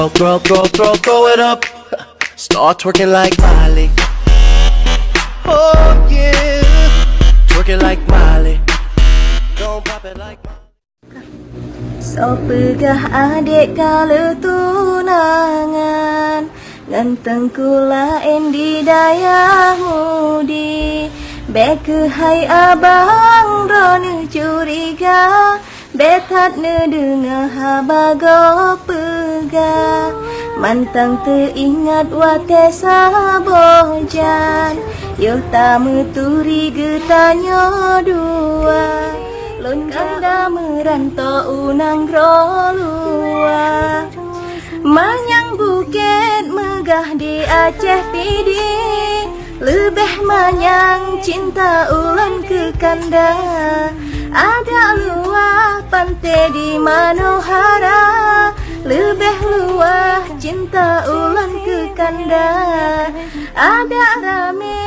throw it up. Start twerking like Miley. Oh yeah, twerking like Miley. Don't pop it like Miley. So pegah adik kala tunangan, ganteng kula endi daya mudi. Beke hai abang rona curiga, betat ne dengar habago pegah. Mantang teringat wate sabojan, yo tamu turi getanya dua. Lon kanda merantau unang rolua, manyang bukit megah di Aceh Pidi, lebih manyang cinta ulan ke kanda. Ada luah pantai di Manohara, lebih luah cinta ulan ke kanda. Ada rame